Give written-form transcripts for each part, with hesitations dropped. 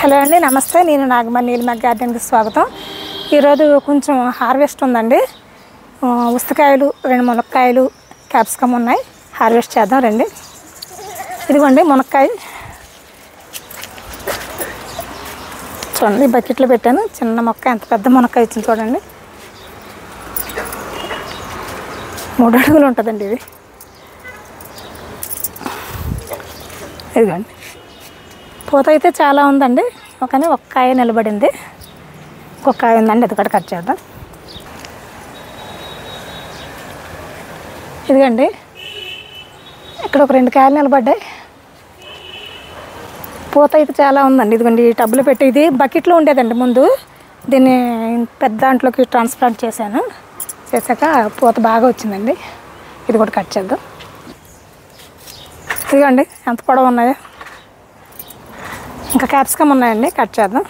Hello అండి, నమస్తే. నేను నాగమణి నీలిమ గార్డెన్కి స్వాగతం. ఈరోజు కొంచెం హార్వెస్ట్ ఉందండి. ఉస్తకాయలు, 2 మునక్కాయలు, క్యాప్సికమ్ ఉన్నాయి. హార్వెస్ట్ చేద్దాం రండి. ఇదిగోండి మునక్కాయ చూడండి, బకెట్లో పెట్టాను. చిన్న మొక్క ఎంత పెద్ద మునక్కాయ ఇచ్చింది చూడండి. 3 అడుగులు ఉంటుందండి ఇది. ఇదిగోండి, పూత అయితే చాలా ఉందండి. కానీ ఒక కాయ నిలబడింది, ఇంకొక కాయ ఉందండి. అది కూడా కట్ చేద్దాం. ఇదిగండి, ఇక్కడ ఒక 2 కాయలు నిలబడ్డాయి. పూత అయితే చాలా ఉందండి. ఇదిగోండి, ఈ టబ్బులో పెట్టి, ఇది బకెట్లో ఉండేదండి ముందు. దీన్ని పెద్ద దాంట్లోకి ట్రాన్స్ప్లాంట్ చేశాక పూత బాగా వచ్చిందండి. ఇది కూడా కట్ చేద్దాం. ఇదిగోండి ఎంత పొడవు ఉన్నాయో. ఇంకా క్యాప్సికమ్ ఉన్నాయండి, కట్ చేద్దాం.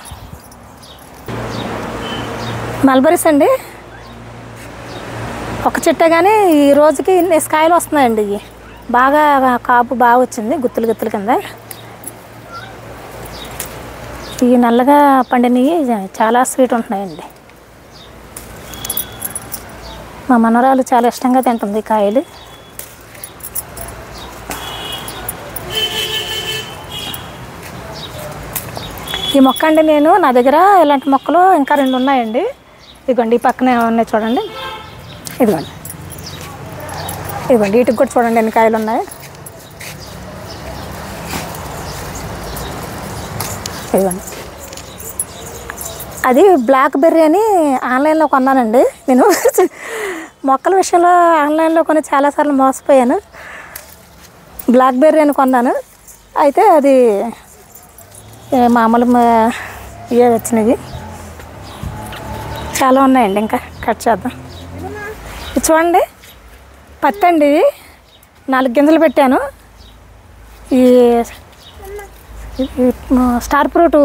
మల్బరీస్ అండి, ఒక చెట్టే కానీ ఈ రోజుకి ఇన్ని కాయలు వస్తున్నాయండి. ఇవి బాగా కాపు బాగా వచ్చింది, గుత్తులు గుత్తుల కింద. ఈ నల్లగా పండినవి చాలా స్వీట్ ఉంటున్నాయండి. మా మనవరాలు చాలా ఇష్టంగా తింటుంది కాయలు. ఈ మొక్క అండి, నా దగ్గర ఇలాంటి మొక్కలు ఇంకా 2 ఉన్నాయండి. ఇదిగోండి, ఈ పక్కనే ఉన్నాయి చూడండి. ఇదిగోండి వీటికి కూడా చూడండి ఎన్ని కాయలు ఉన్నాయి. ఇదిగోండి, అది బ్లాక్ బెర్రీ అని ఆన్లైన్లో కొన్నానండి. నేను మొక్కల విషయంలో ఆన్లైన్లో కొని చాలాసార్లు మోసపోయాను. బ్లాక్ బెర్రీ అని కొన్నాను. అయితే అది మామూలు ఇవే వచ్చినాయి. చాలా ఉన్నాయండి, ఇంకా కట్ చేద్దాం. ఇది చూడండి, పత్తి అండి. ఇది 4 గింజలు పెట్టాను. ఈ స్టార్ ఫ్రూట్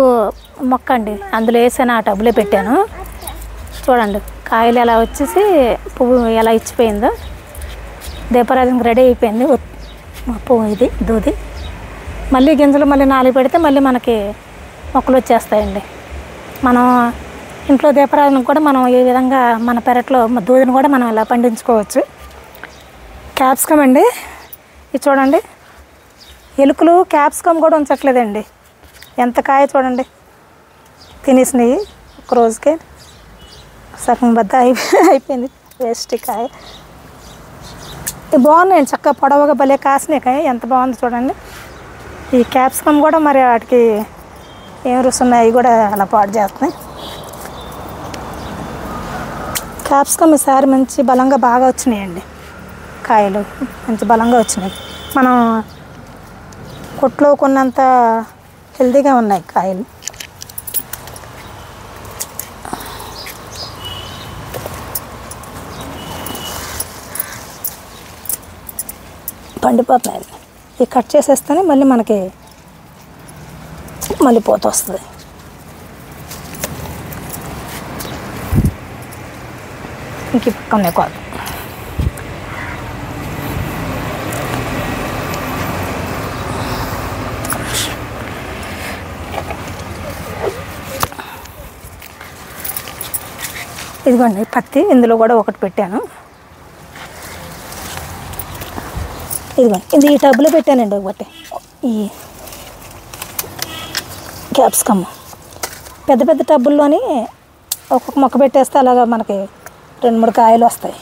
మొక్క అండి, అందులో వేసాను. ఆ టబ్బులో పెట్టాను. చూడండి కాయలు ఎలా వచ్చేసి పువ్వు ఎలా ఇచ్చిపోయిందో. దీపారాధనకి రెడీ అయిపోయింది పువ్వు. ఇది దూది. మళ్ళీ గింజలు మళ్ళీ 4 పెడితే మళ్ళీ మనకి మొక్కలు వచ్చేస్తాయండి. మనం ఇంట్లో దీపారాధనకు కూడా మనం ఈ విధంగా మన పెరట్లో దూదిని కూడా మనం ఇలా పండించుకోవచ్చు. క్యాప్సికమ్ అండి, ఇది చూడండి. ఎలుకలు క్యాప్సికమ్ కూడా ఉంచట్లేదండి. ఎంత కాయ చూడండి, తినేసినాయి ఒక రోజుకే. సగం బద్ద అయిపోయింది, వేస్ట్ కాయ. ఇవి బాగున్నాయండి, చక్కగా పొడవుగా భలే కాసినాయి కాయ. ఎంత బాగుంది చూడండి. ఈ క్యాప్సికమ్ కూడా మరి వాటికి ఏం రుచి ఉన్నాయి, అవి కూడా అలా పాడు చేస్తున్నాయి. క్యాప్సికమ్ ఈసారి మంచి బలంగా బాగా వచ్చినాయండి. కాయలు మంచి బలంగా వచ్చినాయి. మనం కొట్లో కొన్నంత హెల్తీగా ఉన్నాయి కాయలు. పండిపోతున్నాయండి. ఇవి కట్ చేసేస్తేనే మళ్ళీ మనకి మళ్ళీ పూత వస్తుంది. ఇంక పక్కనే కాదు. ఇదిగోండి పత్తి, ఇందులో కూడా ఒకటి పెట్టాను. ఇదిగోండి, ఇది ఈ టబ్లో పెట్టానండి ఒకటి. ఈ క్యాప్సికమ్ పెద్ద పెద్ద టబ్బుల్లోని ఒక్కొక్క మొక్క పెట్టేస్తే అలాగా మనకి 2-3 కాయలు వస్తాయి.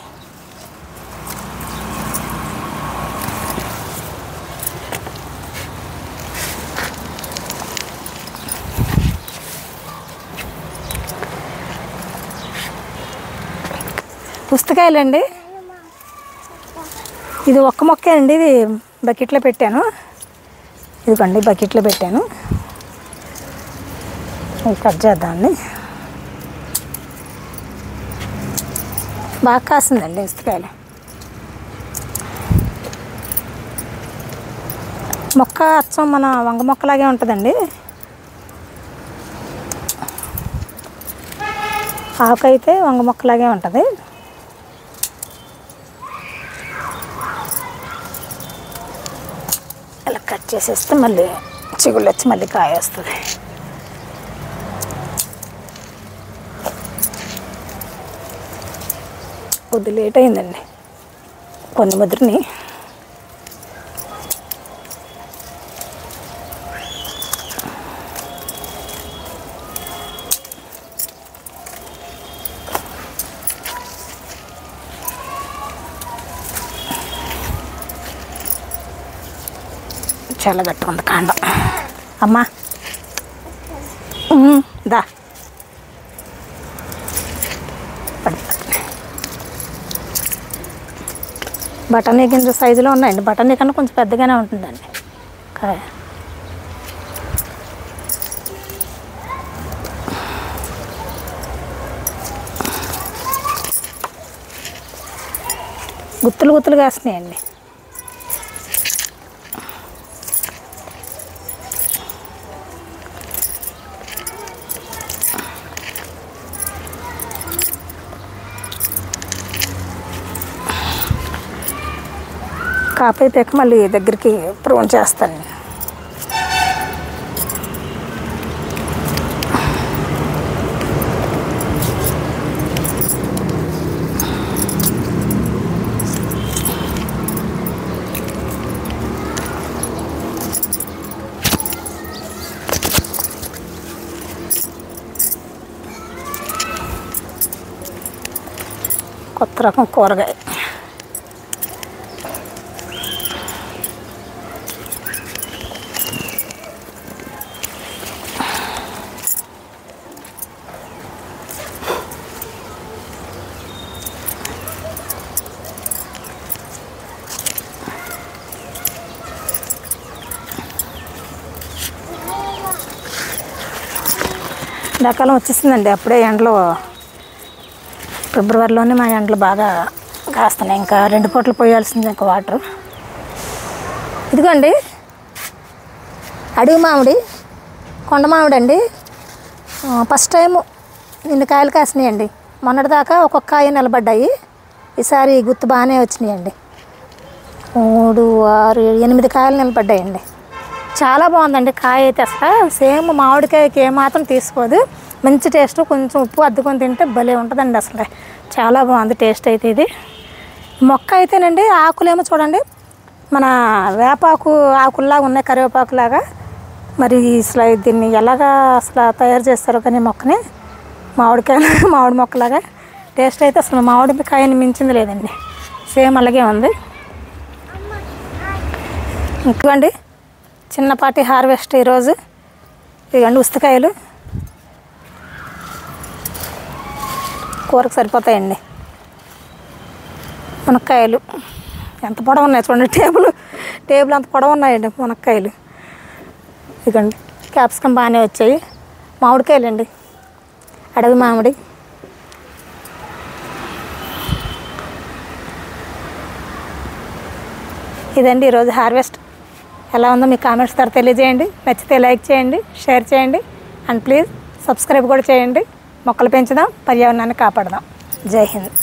పుస్తకాయలండి, ఇది ఒక్క మొక్కే అండి. ఇది బకెట్లో పెట్టాను. ఇదిగోండి బకెట్లో పెట్టాను. ఇది కట్ చేద్దామండి. బాగా కాసిందండి పుస్తకాయలు. మొక్క అచ్చం మన వంగ మొక్కలాగే ఉంటుందండి. ఆకు అయితే వంగ మొక్కలాగే ఉంటుంది. ఇలా కట్ చేసేస్తే మళ్ళీ చిగుళ్ళు వచ్చి మళ్ళీ కాయ వస్తుంది. కొద్ది లేట్ అయిందండి కొన్ని ముద్రని. చాలా గట్టిగా ఉంది కాండం. అమ్మా దా బఠానీ గింజ సైజులో ఉన్నాయండి. బఠానీ కన్నా కొంచెం పెద్దగానే ఉంటుందండి కాయ. గుత్తులు గుత్తులుగా వేస్తున్నాయండి. కాపీ తెక్క మళ్ళీ దగ్గరికి ప్రూన్ చేస్తాను. కొత్త రకం కూరగాయ. ఎండాకాలం వచ్చేసిందండి. అప్పుడే ఎండలు ఫిబ్రవరిలోనే మా ఎండలు బాగా కాస్తున్నాయి. ఇంకా 2 పూటలు పోయాల్సింది ఇంకా వాటర్. ఇదిగోండి అడవి మామిడి, కొండ మామిడి అండి. ఫస్ట్ టైము నిన్న కాయలు కాసినాయండి. మొన్నటిదాకా ఒక్కొక్క కాయ నిలబడ్డాయి. ఈసారి గుత్తు బాగానే వచ్చినాయండి. 3, 6, 8 కాయలు నిలబడ్డాయండి. చాలా బాగుందండి కాయ అయితే. అసలు సేమ్ మామిడికాయకి ఏమాత్రం తీసుకోదు. మంచి టేస్ట్. కొంచెం ఉప్పు అద్దుకొని తింటే భలే ఉంటుందండి. అసలు చాలా బాగుంది టేస్ట్ అయితే. ఇది మొక్క అయితేనండి ఆకులేమో చూడండి మన వేపాకు ఆకుల్లాగా ఉన్నాయి, కరివేపాకులాగా. మరి అసలు దీన్ని ఎలాగా అసలు తయారు చేస్తారో కానీ మొక్కని మామిడి మొక్కలాగా టేస్ట్ అయితే అసలు మామిడి కాయని మించింది లేదండి. సేమ్ అలాగే ఉంది. ఇంకోండి చిన్నపాటి హార్వెస్ట్ ఈరోజు. ఇదిగండి ఉస్తకాయలు కూరకు సరిపోతాయండి. మునక్కాయలు ఎంత పొడవు ఉన్నాయి చూడండి. టేబుల్ అంత పొడవు ఉన్నాయండి మునక్కాయలు. ఇదిగండి క్యాప్సికమ్ బాగానే వచ్చాయి. మామిడికాయలు అండి, అడవి మామిడి. ఇదండి ఈరోజు హార్వెస్ట్. ఎలా ఉందో మీ కామెంట్స్ ద్వారా తెలియజేయండి. నచ్చితే లైక్ చేయండి, షేర్ చేయండి, అండ్ ప్లీజ్ సబ్స్క్రైబ్ కూడా చేయండి. మొక్కలు పెంచుదాం, పర్యావరణాన్ని కాపాడదాం. జై హింద్.